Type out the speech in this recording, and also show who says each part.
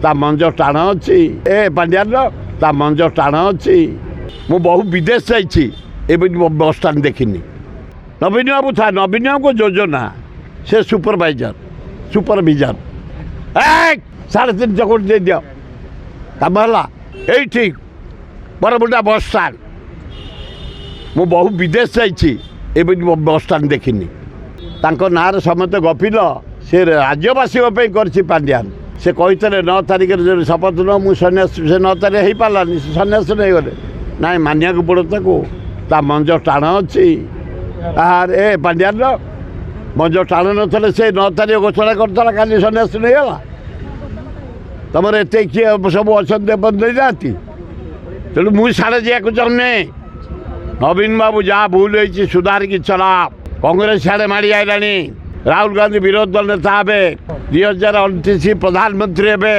Speaker 1: ତା ମଞ୍ଜ ଟାଣ ଅଛି। ଏ ପାଣ୍ଡିଆନର ତା ମଞ୍ଜ ଟାଣ ଅଛି। ମୁଁ ବହୁ ବିଦେଶ ଯାଇଛି, ଏବେ ବସ୍ ଷ୍ଟାଣ୍ଡ ଦେଖିନି। ନବୀନ ବାବୁ ଥାଏ, ନବୀନ ବାବୁଙ୍କ ଯୋଜନା ସେ ସୁପରଭିଜନ 3.5 କୋଟି ଦେଇଦିଅ, କାମ ହେଲା। ଏଇଠି ବରମୁଣ୍ଡା ବସ୍ ଷ୍ଟାଣ୍ଡ, ମୁଁ ବହୁ ବିଦେଶ ଯାଇଛି, ଏବେ ବସ୍ ଷ୍ଟାଣ୍ଡ ଦେଖିନି। ତାଙ୍କ ନାଁରେ ସମସ୍ତେ ଗପିଲ, ସେ ରାଜ୍ୟବାସୀଙ୍କ ପାଇଁ କରିଛି ପାଣ୍ଡିଆନ। ସେ କହିଥିଲେ 9 ତାରିଖରେ ଯଦି ଶପଥ ନେବ ମୁଁ ସନ୍ନ୍ୟାସ, ସେ 9 ତାରିଖ ହେଇପାରିଲାନି, ସେ ସନ୍ନ୍ୟାସ ନେଇଗଲେ। ନାଇଁ ମାନିବାକୁ ପଡ଼ିବ ତାକୁ, ତା ମଞ୍ଜ ଟାଣ ଅଛି। ଏ ପାଣ୍ଡିଆନର ମଞ୍ଜ ଟାଣ ନଥିଲେ ସେ 9 ତାରିଖ ଘୋଷଣା କରିଥିଲା, କାଲି ସନ୍ନ୍ୟାସ ନେଇଗଲା। ତମର ଏତେ କିଏ ସବୁ ଅଛନ୍ତି ଦେଇନାହାନ୍ତି। ତେଣୁ ମୁଁ ସାଡ଼େ ଯିବାକୁ ଚାହୁଁନି। ନବୀନ ବାବୁ ଯାହା ଭୁଲ ହେଇଛି ସୁଧାରିକି ଚଲା। କଂଗ୍ରେସ ସିଆଡ଼େ ମାଡ଼ି ଆଇଲାଣି। ରାହୁଲ ଗାନ୍ଧୀ ବିରୋଧୀ ଦଳ ନେତା ହେବେ, 2029 ପ୍ରଧାନମନ୍ତ୍ରୀ ହେବେ।